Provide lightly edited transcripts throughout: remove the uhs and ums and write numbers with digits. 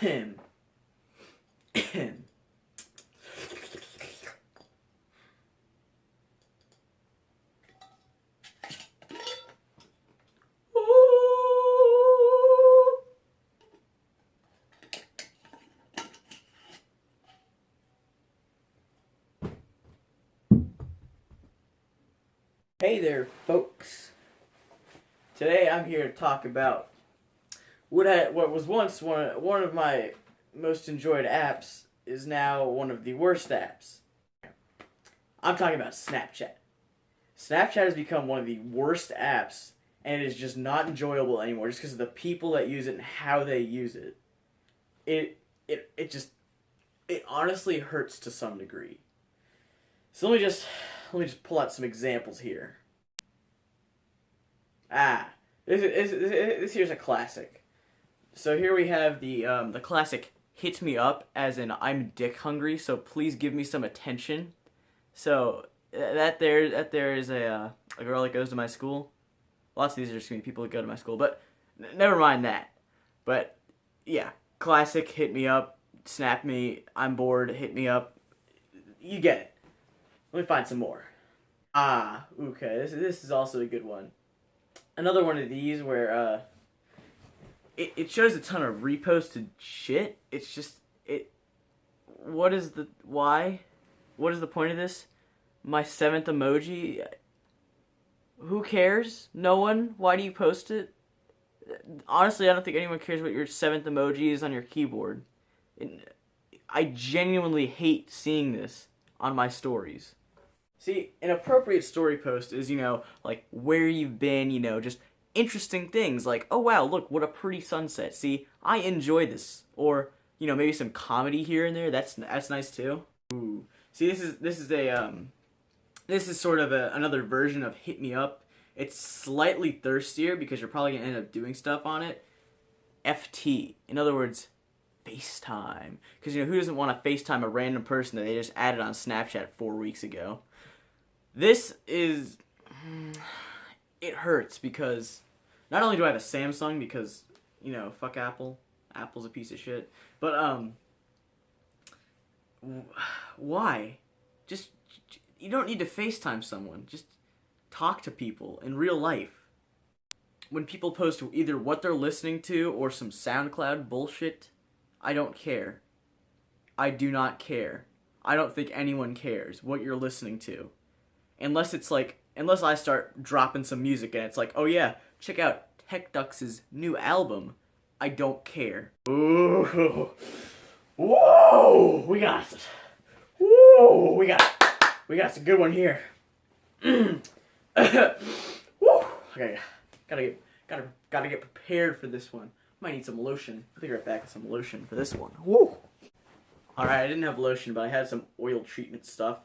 Hey there, folks. Today I'm here to talk about what was once one of my most enjoyed apps is now one of the worst apps. I'm talking about Snapchat. Snapchat has become one of the worst apps, and it is just not enjoyable anymore just because of the people that use it and how they use it. It honestly hurts to some degree. So let me just pull out some examples here. Ah, this here's a classic. So here we have the classic "hit me up," as in I'm dick hungry, so please give me some attention. So that there is a girl that goes to my school. Lots of these are just gonna be people that go to my school, but never mind that. But yeah, classic "hit me up," snap me, I'm bored, hit me up. You get it. Let me find some more. Ah, okay. This is also a good one. Another one of these where it shows a ton of reposted shit. It's just what is the why? What is the point of this? My seventh emoji? Who cares? No one? Why do you post it? Honestly, I don't think anyone cares what your seventh emoji is on your keyboard. I genuinely hate seeing this on my stories. See, an appropriate story post is, like where you've been, just interesting things like, oh wow, look, what a pretty sunset. See, I enjoy this. Or, maybe some comedy here and there. That's nice too. Ooh. See, this is sort of another version of hit me up. It's slightly thirstier because you're probably gonna end up doing stuff on it. FT. In other words, FaceTime. Because, who doesn't want to FaceTime a random person that they just added on Snapchat 4 weeks ago? This is... It hurts because not only do I have a Samsung because, fuck Apple. Apple's a piece of shit. But, why? Just, you don't need to FaceTime someone. Just talk to people in real life. When people post either what they're listening to or some SoundCloud bullshit, I don't care. I do not care. I don't think anyone cares what you're listening to. Unless I start dropping some music and it's like, oh yeah, check out Techdux's new album. I don't care. Ooh. Whoa! We got it. Whoa! We got some good one here. Woo! Okay, gotta get prepared for this one. Might need some lotion. I'll be right back with some lotion for this one. Woo! Alright, I didn't have lotion, but I had some oil treatment stuff.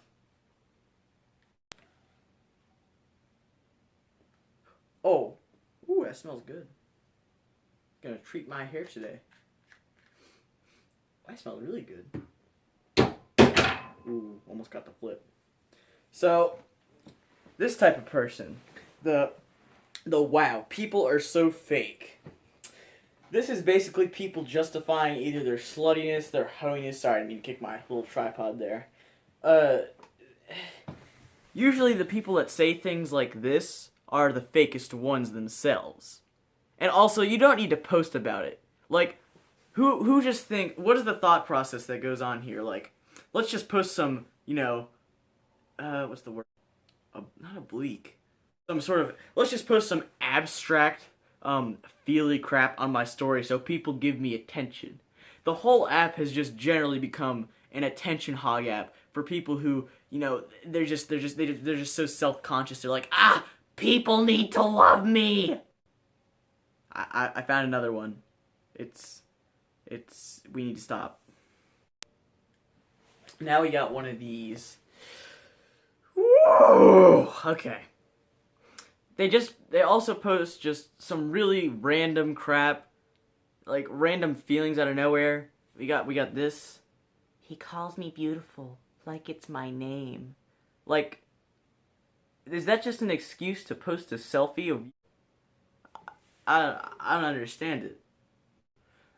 Oh, ooh, that smells good. Gonna treat my hair today. I smell really good. Ooh, almost got the flip. So, this type of person, the wow, people are so fake. This is basically people justifying either their sluttiness, their hoiness. Sorry, I didn't mean to kick my little tripod there. Usually the people that say things like this are the fakest ones themselves. And also, you don't need to post about it. Like, who just think, what is the thought process that goes on here? Like, let's just post some, what's the word? Not oblique. Some sort of, let's just post some abstract, feely crap on my story so people give me attention. The whole app has just generally become an attention hog app for people who, they're just so self-conscious. They're like, people need to love me. I found another one. We need to stop. Now we got one of these. Whoa! Okay. They also post just some really random crap, like random feelings out of nowhere. We got this. He calls me beautiful, like it's my name. Like, is that just an excuse to post a selfie of? I don't understand it.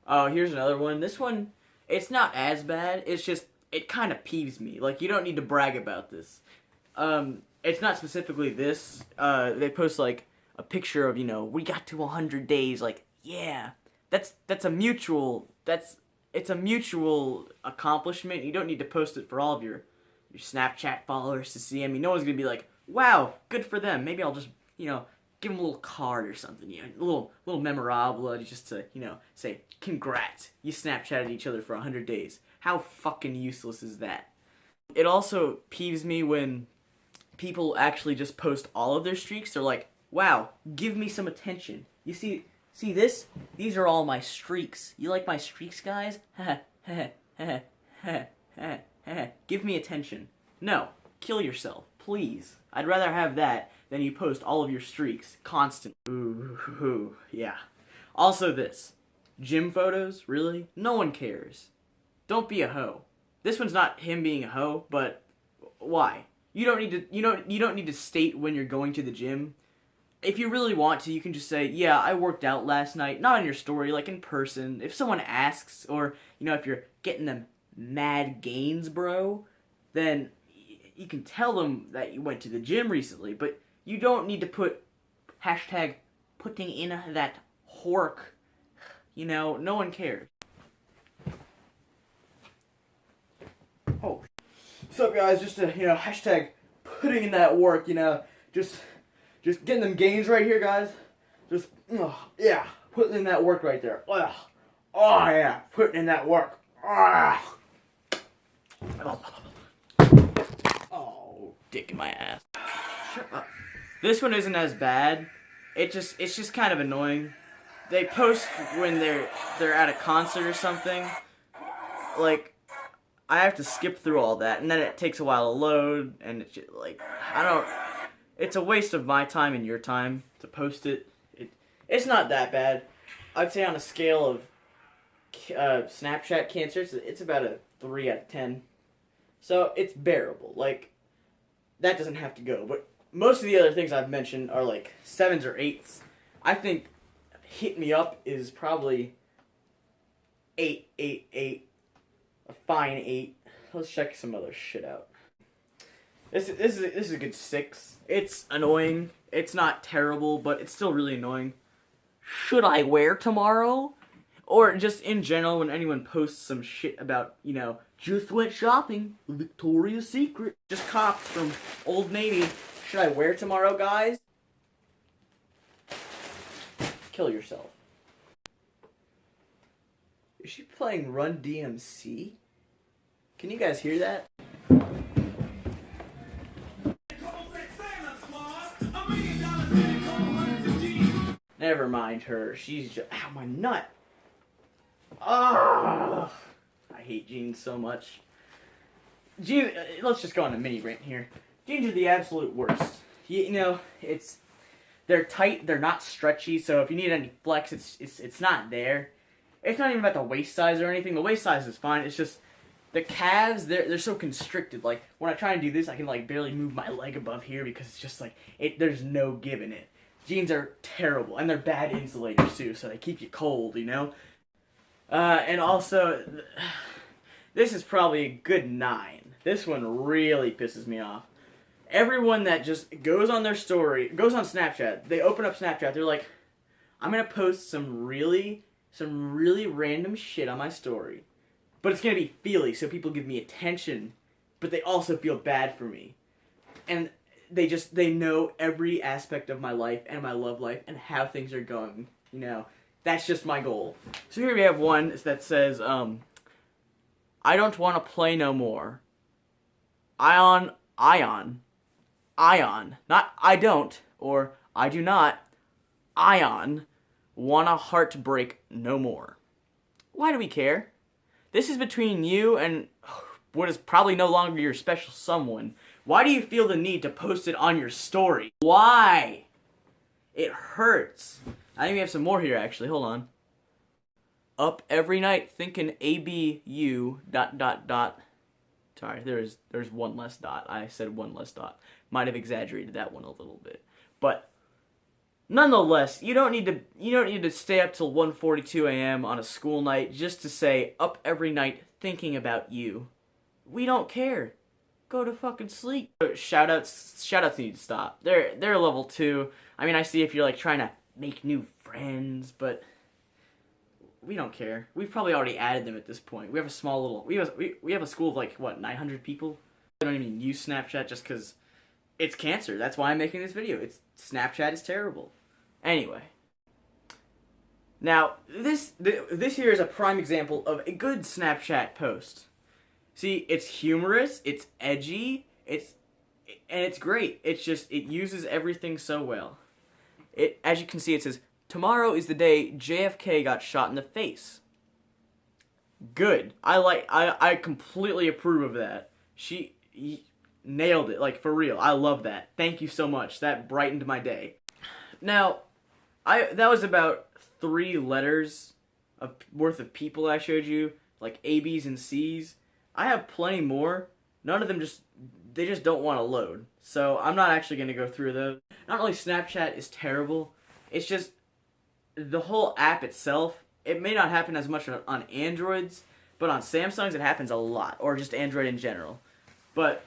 Oh, here's another one. This one, it's not as bad. It's just, it kind of peeves me. Like, you don't need to brag about this. It's not specifically this. They post, like, a picture of, we got to 100 days. Like, yeah, that's a mutual, it's a mutual accomplishment. You don't need to post it for all of your Snapchat followers to see. I mean, no one's going to be like, wow, good for them. Maybe I'll just, give them a little card or something, a little memorable, just to, say, congrats, you Snapchatted each other for 100 days. How fucking useless is that? It also peeves me when people actually just post all of their streaks. They're like, wow, give me some attention. You see this? These are all my streaks. You like my streaks, guys? Give me attention. No, kill yourself, please. I'd rather have that than you post all of your streaks constantly. Ooh, yeah. Also this. Gym photos? Really? No one cares. Don't be a hoe. This one's not him being a hoe, but why? You don't need to state when you're going to the gym. If you really want to, you can just say, yeah, I worked out last night. Not on your story, like in person. If someone asks, or, if you're getting them mad gains, bro, then you can tell them that you went to the gym recently, but you don't need to put hashtag putting in that hork. No one cares. Oh, what's up, guys? Just to, hashtag putting in that work, just getting them gains right here, guys. Just, yeah, putting in that work right there. Oh, yeah, putting in that work. Oh, dick in my ass. Shut up. This one isn't as bad. It's just kind of annoying. They post when they're at a concert or something. Like, I have to skip through all that, and then it takes a while to load, and it's just, like, it's a waste of my time and your time to post it. It's not that bad. I'd say on a scale of Snapchat cancer, it's about a 3 out of 10. So it's bearable. Like, that doesn't have to go. But most of the other things I've mentioned are like 7s or 8s. I think Hit Me Up is probably 8, 8, 8. A fine 8. Let's check some other shit out. This is a good 6. It's annoying. It's not terrible, but it's still really annoying. Should I wear tomorrow? Or just in general, when anyone posts some shit about, just went shopping, Victoria's Secret, just copped from Old Navy. Should I wear tomorrow, guys? Kill yourself. Is she playing Run DMC? Can you guys hear that? Never mind her. She's just... Ow, my nut! Oh, I hate jeans so much. Jeans, let's just go on a mini rant here. Jeans are the absolute worst. They're tight, they're not stretchy, so if you need any flex, it's not there. It's not even about the waist size or anything. The waist size is fine. It's just the calves, they're so constricted. Like, when I try and do this, I can, like, barely move my leg above here because it's just, like, there's no give in it. Jeans are terrible, and they're bad insulators, too, so they keep you cold, and also, this is probably a good 9. This one really pisses me off. Everyone that just goes on their story, goes on Snapchat, they open up Snapchat, they're like, I'm gonna post some really random shit on my story. But it's gonna be feely, so people give me attention, but they also feel bad for me. And they know every aspect of my life and my love life and how things are going, That's just my goal. So here we have one that says, I don't want to play no more. Ion, not I don't, or I do not, Ion, wanna heartbreak no more. Why do we care? This is between you and what is probably no longer your special someone. Why do you feel the need to post it on your story? Why? It hurts. I think we have some more here, actually. Hold on. Up every night thinking ABU ... Sorry, there's one less dot. I said one less dot. Might have exaggerated that one a little bit. But Nonetheless, you don't need to stay up till 1:42 a.m. on a school night just to say up every night thinking about you. We don't care. Go to fucking sleep. Shoutouts need to stop. They're level 2. I mean, I see if you're like trying to make new friends, but we don't care. We've probably already added them at this point. We have a small little we have a school of like what, 900 people. I don't even use Snapchat just because it's cancer. That's why I'm making this video. Snapchat is terrible. Anyway, now this here is a prime example of a good Snapchat post. See, it's humorous, it's edgy, and it's great. It uses everything so well. As you can see, it says, "Tomorrow is the day JFK got shot in the face." Good. I completely approve of that. She nailed it, like for real. I love that. Thank you so much. That brightened my day. Now, that was about 3 letters worth of people I showed you, like A, B's, and C's. I have plenty more. None of them they just don't want to load. So I'm not actually going to go through those. Not only Snapchat is terrible, it's just the whole app itself. It may not happen as much on Androids, but on Samsungs it happens a lot, or just Android in general. But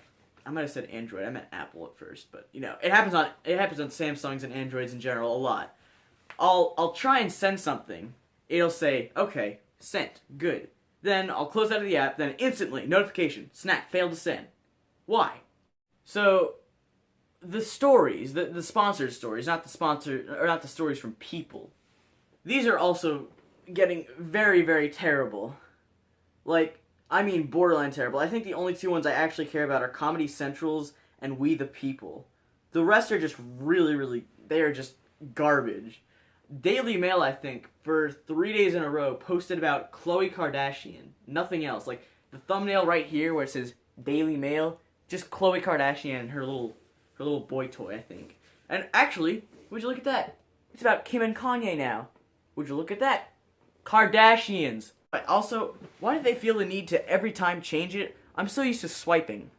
I might have said Android. I meant Apple at first, but you know, it happens on Samsungs and Androids in general a lot. I'll try and send something. It'll say, "Okay, sent. Good." Then I'll close out of the app, then instantly, notification, Snap, failed to send. Why? So, the stories, the sponsored stories, not the stories from people, these are also getting very, very terrible. Like, I mean borderline terrible. I think the only 2 ones I actually care about are Comedy Central's and We the People. The rest are just really, they are just garbage. Daily Mail, I think, for 3 days in a row, posted about Khloe Kardashian. Nothing else. Like, the thumbnail right here where it says Daily Mail, just Khloe Kardashian and her little boy toy, I think. And actually, would you look at that? It's about Kim and Kanye now. Would you look at that? Kardashians. But also, why do they feel the need to every time change it? I'm so used to swiping.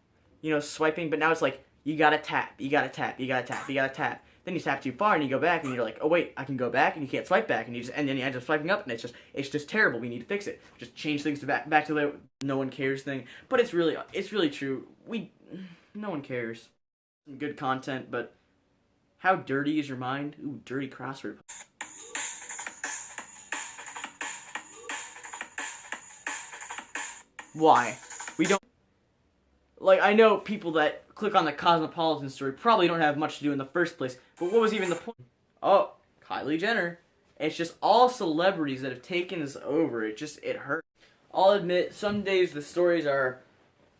You know, swiping, but now it's like, you gotta tap, you gotta tap, you gotta tap, you gotta tap. Then you tap too far and you go back and you're like, oh wait, I can go back, and you can't swipe back, and then you end up swiping up, and it's just terrible. We need to fix it. Just change things to back to the no one cares thing. But it's really true. No one cares. Good content, but how dirty is your mind? Ooh, dirty crossword. Why? We don't. Like, I know people that click on the Cosmopolitan story probably don't have much to do in the first place, but what was even the point? Oh, Kylie Jenner. It's just all celebrities that have taken this over. It hurts. I'll admit, some days the stories are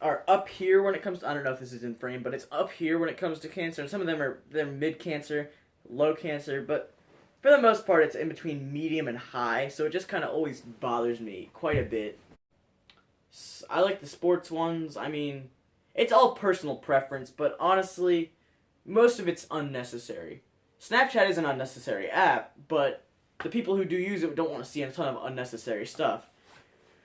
up here when it comes to, I don't know if this is in frame, but it's up here when it comes to cancer, and some of them they're mid-cancer, low cancer, but for the most part it's in between medium and high, so it just kind of always bothers me quite a bit. I like the sports ones. I mean, it's all personal preference, but honestly, most of it's unnecessary. Snapchat is an unnecessary app, but the people who do use it don't want to see a ton of unnecessary stuff.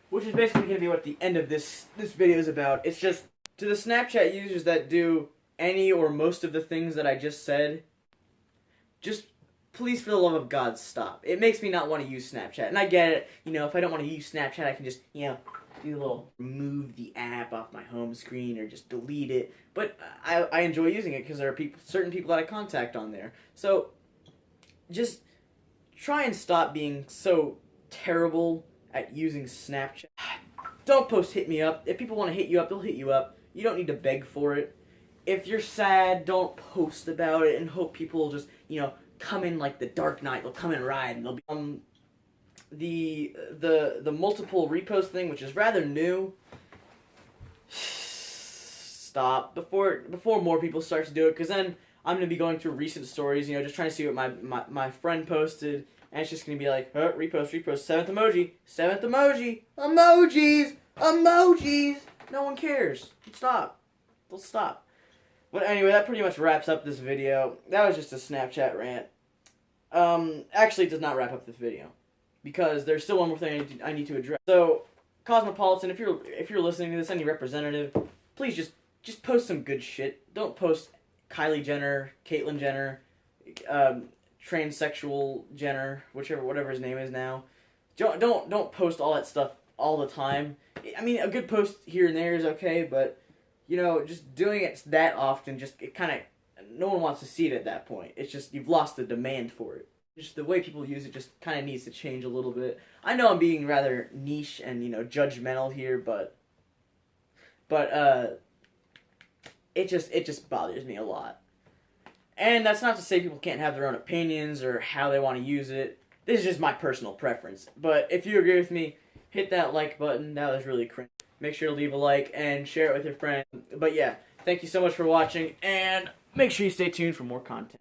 Which is basically going to be what the end of this video is about. It's just, to the Snapchat users that do any or most of the things that I just said, just please, for the love of God, stop. It makes me not want to use Snapchat. And I get it, you know, if I don't want to use Snapchat, I can just, you know, do a little remove the app off my home screen or just delete it. But I enjoy using it because there are certain people that I contact on there. So just try and stop being so terrible at using Snapchat. Don't post hit me up. If people want to hit you up, they'll hit you up. You don't need to beg for it. If you're sad, don't post about it and hope people will just, you know, come in like the Dark Knight. They'll come and ride, and they'll be the multiple repost thing, which is rather new. Stop before more people start to do it, because then I'm gonna be going through recent stories, you know, just trying to see what my friend posted, and it's just gonna be like, oh, repost, seventh emoji, emojis. No one cares. Stop. Let's stop. But anyway, that pretty much wraps up this video. That was just a Snapchat rant. Actually, it does not wrap up this video, because there's still one more thing I need to address. So, Cosmopolitan, if you're listening to this, any representative, please just post some good shit. Don't post Kylie Jenner, Caitlyn Jenner, transsexual Jenner, whatever his name is now. Don't post all that stuff all the time. I mean, a good post here and there is okay, but just doing it that often, it kind of, no one wants to see it at that point. It's just you've lost the demand for it. Just the way people use it just kind of needs to change a little bit. I know I'm being rather niche and judgmental here, but it just bothers me a lot. And that's not to say people can't have their own opinions or how they want to use it. This is just my personal preference. But if you agree with me, hit that like button. That was really cringe. Make sure to leave a like and share it with your friends. But yeah, thank you so much for watching, and make sure you stay tuned for more content.